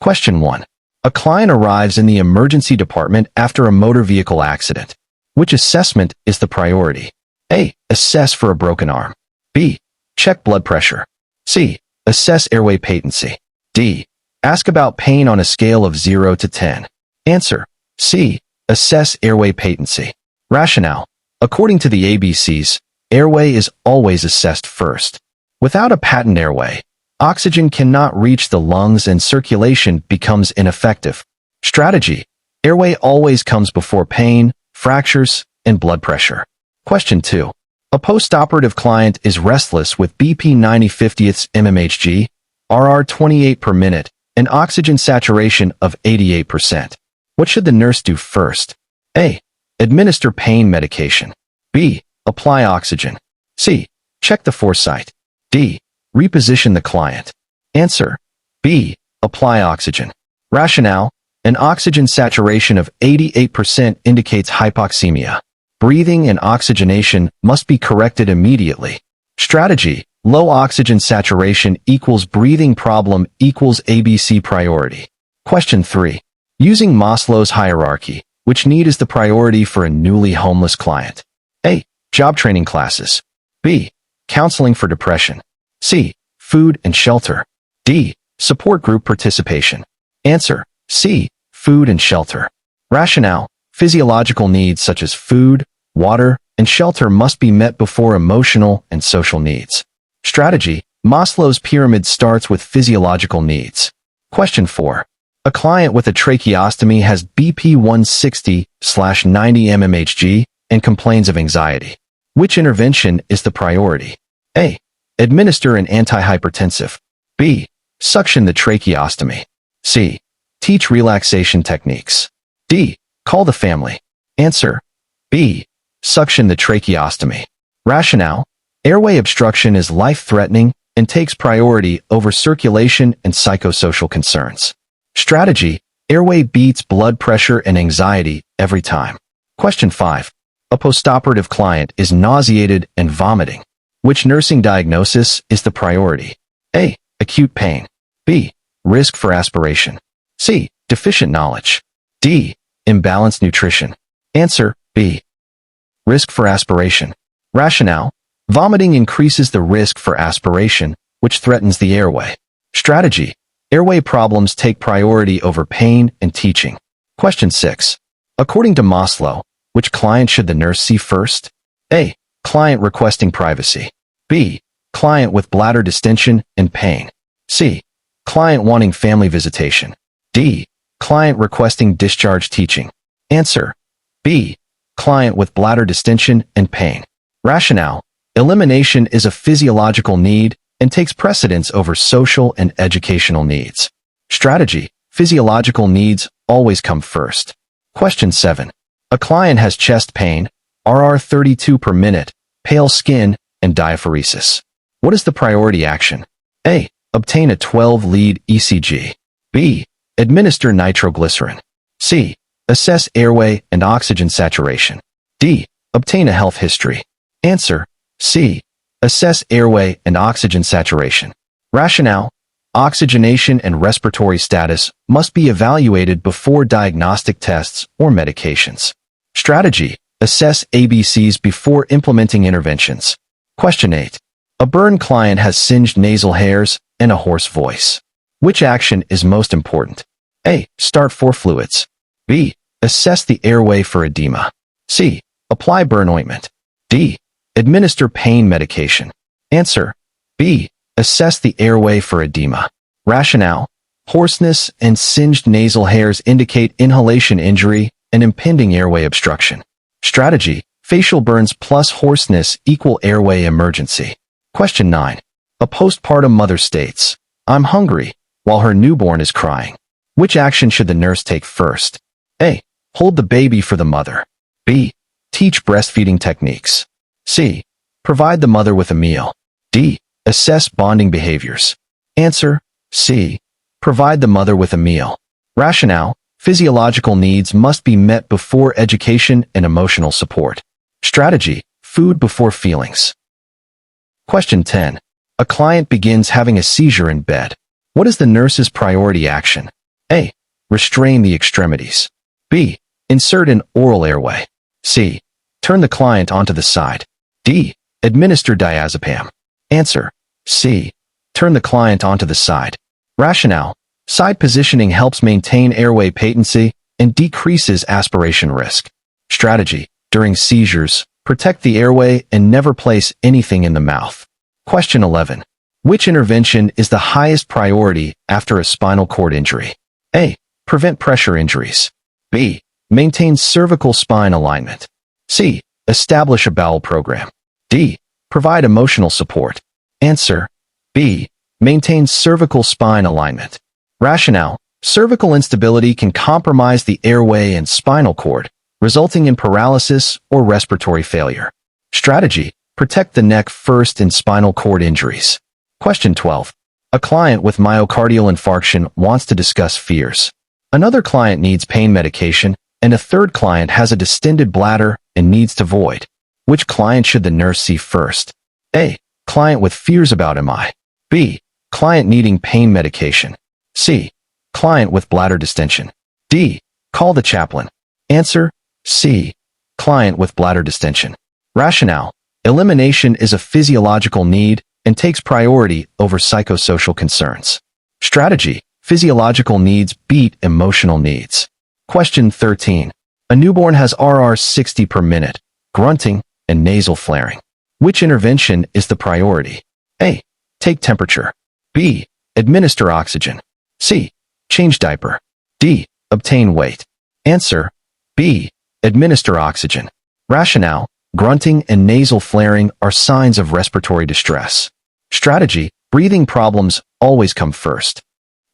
Question 1. A client arrives in the emergency department after a motor vehicle accident. Which assessment is the priority? A. Assess for a broken arm. B. Check blood pressure. C. Assess airway patency. D. Ask about pain on a scale of 0 to 10. Answer. C. Assess airway patency. Rationale. According to the ABCs, airway is always assessed first. Without a patent airway, oxygen cannot reach the lungs and circulation becomes ineffective. Strategy. Airway always comes before pain, fractures, and blood pressure. Question 2. A postoperative client is restless with BP 90/50 mmHg, RR 28 per minute, and oxygen saturation of 88%. What should the nurse do first? A. Administer pain medication. B. Apply oxygen. C. Check the foresight. D. Reposition the client. Answer. B. Apply oxygen. Rationale. An oxygen saturation of 88% indicates hypoxemia. Breathing and oxygenation must be corrected immediately. Strategy. Low oxygen saturation equals breathing problem equals ABC priority. Question 3. Using Maslow's hierarchy, which need is the priority for a newly homeless client? A. Job training classes. B. Counseling for depression. C. Food and shelter. D. Support group participation. Answer. C. Food and shelter. Rationale. Physiological needs such as food, water, and shelter must be met before emotional and social needs. Strategy. Maslow's pyramid starts with physiological needs. Question 4. A client with a tracheostomy has BP 160/90 mmHg and complains of anxiety. Which intervention is the priority? A. Administer an antihypertensive. B. Suction the tracheostomy. C. Teach relaxation techniques. D. Call the family. Answer. B. Suction the tracheostomy. Rationale. Airway obstruction is life-threatening and takes priority over circulation and psychosocial concerns. Strategy. Airway beats blood pressure and anxiety every time. Question 5. A postoperative client is nauseated and vomiting. Which nursing diagnosis is the priority? A. Acute pain. B. Risk for aspiration. C. Deficient knowledge. D. Imbalanced nutrition. Answer. B. Risk for aspiration. Rationale. Vomiting increases the risk for aspiration, which threatens the airway. Strategy. Airway problems take priority over pain and teaching. Question 6. According to Maslow, which client should the nurse see first? A. Client requesting privacy. B. Client with bladder distension and pain. C. Client wanting family visitation. D. Client requesting discharge teaching. Answer. B. Client with bladder distension and pain. Rationale. Elimination is a physiological need and takes precedence over social and educational needs. Strategy. Physiological needs always come first. Question 7. A client has chest pain, RR 32 per minute, pale skin, and diaphoresis. What is the priority action? A. Obtain a 12-lead ECG. B. Administer nitroglycerin. C. Assess airway and oxygen saturation. D. Obtain a health history. Answer. C. Assess airway and oxygen saturation. Rationale. Oxygenation and respiratory status must be evaluated before diagnostic tests or medications. Strategy. Assess ABCs before implementing interventions. Question 8. A burn client has singed nasal hairs and a hoarse voice. Which action is most important? A. Start 4 fluids. B. Assess the airway for edema. C. Apply burn ointment. D. Administer pain medication. Answer. B. Assess the airway for edema. Rationale. Hoarseness and singed nasal hairs indicate inhalation injury and impending airway obstruction. Strategy. Facial burns plus hoarseness equal airway emergency. Question 9. A postpartum mother states, "I'm hungry," while her newborn is crying. Which action should the nurse take first? A. Hold the baby for the mother. B. Teach breastfeeding techniques. C. Provide the mother with a meal. D. Assess bonding behaviors. Answer. C. Provide the mother with a meal. Rationale. Physiological needs must be met before education and emotional support. Strategy. Food before feelings. Question 10. A client begins having a seizure in bed. What is the nurse's priority action? A. Restrain the extremities. B. Insert an oral airway. C. Turn the client onto the side. D. Administer diazepam. Answer. C. Turn the client onto the side. Rationale. Side positioning helps maintain airway patency and decreases aspiration risk. Strategy. During seizures, protect the airway and never place anything in the mouth. Question 11. Which intervention is the highest priority after a spinal cord injury? A. Prevent pressure injuries. B. Maintain cervical spine alignment. C. Establish a bowel program. D. Provide emotional support. Answer. B. Maintain cervical spine alignment. Rationale. Cervical instability can compromise the airway and spinal cord, resulting in paralysis or respiratory failure. Strategy. Protect the neck first in spinal cord injuries. Question 12. A client with myocardial infarction wants to discuss fears. Another client needs pain medication, and a third client has a distended bladder and needs to void. Which client should the nurse see first? A. Client with fears about MI. B. Client needing pain medication. C. Client with bladder distension. D. Call the chaplain. Answer. C. Client with bladder distension. Rationale. Elimination is a physiological need and takes priority over psychosocial concerns. Strategy. Physiological needs beat emotional needs. Question 13. A newborn has RR60 per minute, grunting, and nasal flaring. Which intervention is the priority? A. Take temperature. B. Administer oxygen. C. Change diaper. D. Obtain weight. Answer. B. Administer oxygen. Rationale. Grunting and nasal flaring are signs of respiratory distress. Strategy. Breathing problems always come first.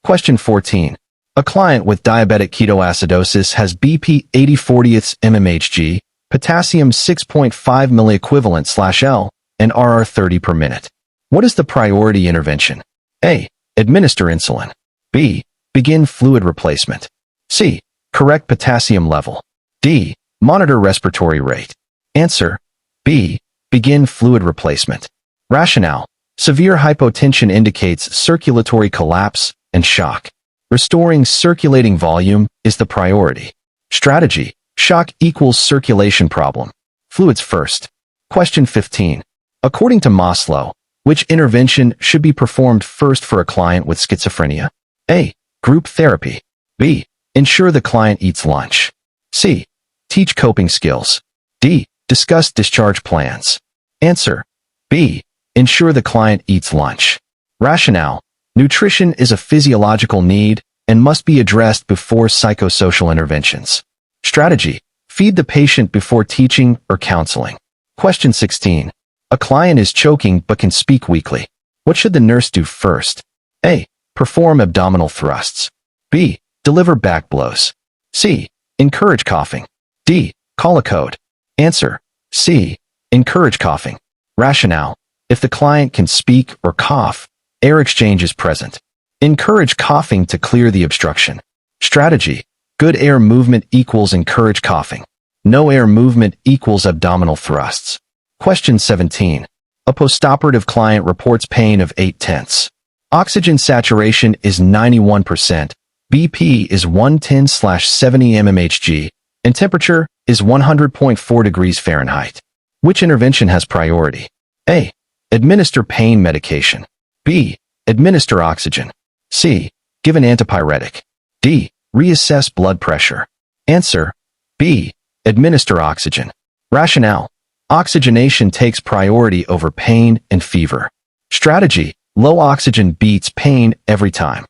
Question 14. A client with diabetic ketoacidosis has BP 80/40 mmHg, potassium 6.5 milliequivalent/L, and RR30 per minute. What is the priority intervention? A. Administer insulin. B. Begin fluid replacement. C. Correct potassium level. D. Monitor respiratory rate. Answer. B. Begin fluid replacement. Rationale. Severe hypotension indicates circulatory collapse and shock. Restoring circulating volume is the priority. Strategy. Shock equals circulation problem. Fluids first. Question 15. According to Maslow, which intervention should be performed first for a client with schizophrenia? A. Group therapy. B. Ensure the client eats lunch. C. Teach coping skills. D. Discuss discharge plans. Answer. B. Ensure the client eats lunch. Rationale. Nutrition is a physiological need and must be addressed before psychosocial interventions. Strategy. Feed the patient before teaching or counseling. Question 16. A client is choking but can speak weakly. What should the nurse do first? A. Perform abdominal thrusts. B. Deliver back blows. C. Encourage coughing. D. Call a code. Answer. C. Encourage coughing. Rationale. If the client can speak or cough, air exchange is present. Encourage coughing to clear the obstruction. Strategy. Good air movement equals encourage coughing. No air movement equals abdominal thrusts. Question 17. A postoperative client reports pain of 8/10. Oxygen saturation is 91%, BP is 110/70 mmHg, and temperature is 100.4 degrees Fahrenheit. Which intervention has priority? A. Administer pain medication. B. Administer oxygen. C. Give an antipyretic. D. Reassess blood pressure. Answer. B. Administer oxygen. Rationale. Oxygenation takes priority over pain and fever. Strategy. Low oxygen beats pain every time.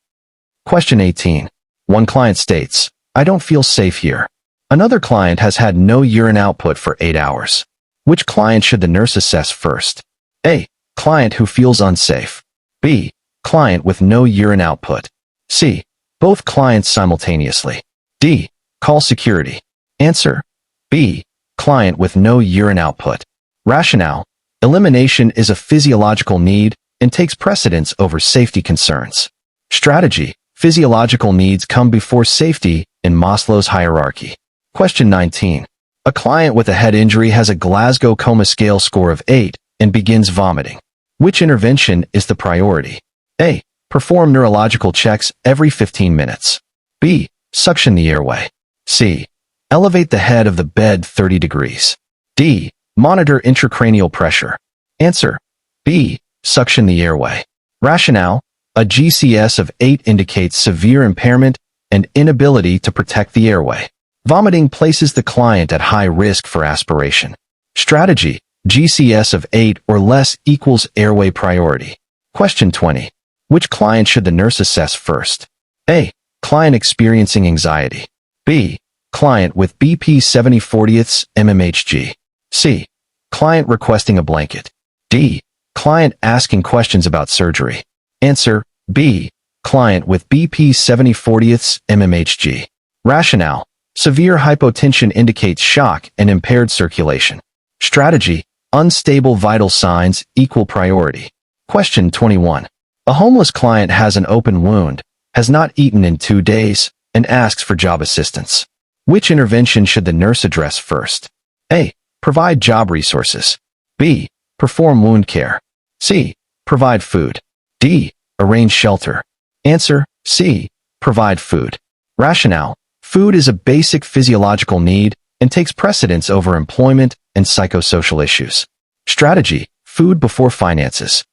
Question 18. One client states, I don't feel safe here. Another client has had no urine output for 8 hours. Which client should the nurse assess first? A. Client who feels unsafe. B. Client with no urine output. C. Both clients simultaneously. D. Call security. Answer. B. Client with no urine output. Rationale. Elimination is a physiological need and takes precedence over safety concerns. Strategy. Physiological needs come before safety in Maslow's hierarchy. Question 19. A client with a head injury has a Glasgow Coma Scale score of 8 and begins vomiting. Which intervention is the priority? A. Perform neurological checks every 15 minutes. B. Suction the airway. C. Elevate the head of the bed 30 degrees. D. Monitor intracranial pressure. Answer: B. Suction the airway. Rationale: a GCS of 8 indicates severe impairment and inability to protect the airway. Vomiting places the client at high risk for aspiration. Strategy: GCS of 8 or less equals airway priority. Question 20. Which client should the nurse assess first? A. Client experiencing anxiety. B. Client with BP 70/40 mmHg. C. Client requesting a blanket. D. Client asking questions about surgery. Answer: B. Client with BP 70/40 mmHg. Rationale: severe hypotension indicates shock and impaired circulation. Strategy: unstable vital signs equal priority. Question 21. A homeless client has an open wound, has not eaten in 2 days, and asks for job assistance. Which intervention should the nurse address first? A. Provide job resources. B. Perform wound care. C. Provide food. D. Arrange shelter. Answer: C. Provide food. Rationale: food is a basic physiological need and takes precedence over employment and psychosocial issues. Strategy: food before finances.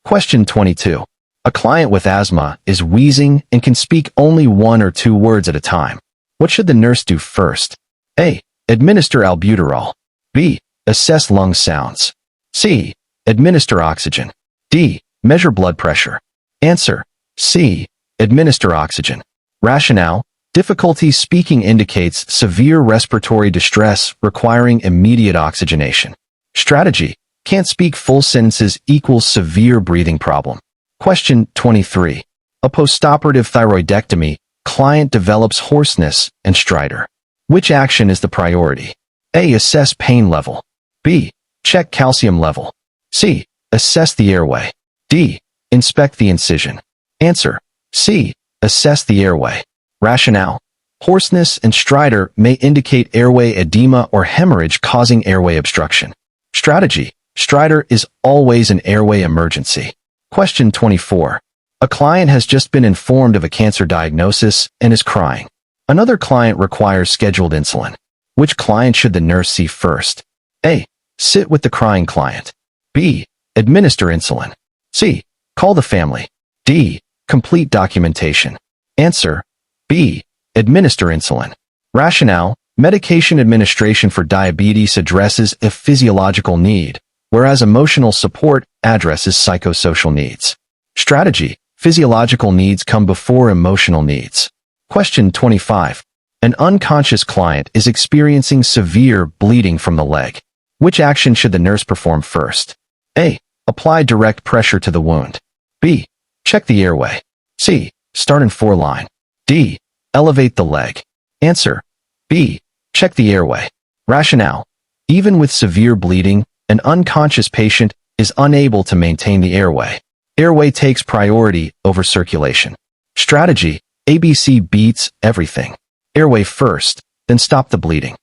Question 22. A client with asthma is wheezing and can speak only 1 or 2 words at a time. What should the nurse do first? A. Administer albuterol. B. Assess lung sounds. C. Administer oxygen. D. Measure blood pressure. Answer: C. Administer oxygen. Rationale: difficulty speaking indicates severe respiratory distress requiring immediate oxygenation. Strategy: can't speak full sentences equals severe breathing problem. Question 23. A postoperative thyroidectomy, client develops hoarseness and stridor. Which action is the priority? A. Assess pain level. B. Check calcium level. C. Assess the airway. D. Inspect the incision. Answer: C. Assess the airway. Rationale: hoarseness and stridor may indicate airway edema or hemorrhage causing airway obstruction. Strategy: stridor is always an airway emergency. Question 24. A client has just been informed of a cancer diagnosis and is crying. Another client requires scheduled insulin. Which client should the nurse see first? A. Sit with the crying client. B. Administer insulin. C. Call the family. D. Complete documentation. Answer: B. Administer insulin. Rationale: medication administration for diabetes addresses a physiological need, whereas emotional support addresses psychosocial needs. Strategy: physiological needs come before emotional needs. Question 25. An unconscious client is experiencing severe bleeding from the leg. Which action should the nurse perform first? A. Apply direct pressure to the wound. B. Check the airway. C. Start in 4-line. D. Elevate the leg. Answer: B. Check the airway. Rationale: even with severe bleeding, an unconscious patient is unable to maintain the airway. Airway takes priority over circulation. Strategy: ABC beats everything. Airway first, then stop the bleeding.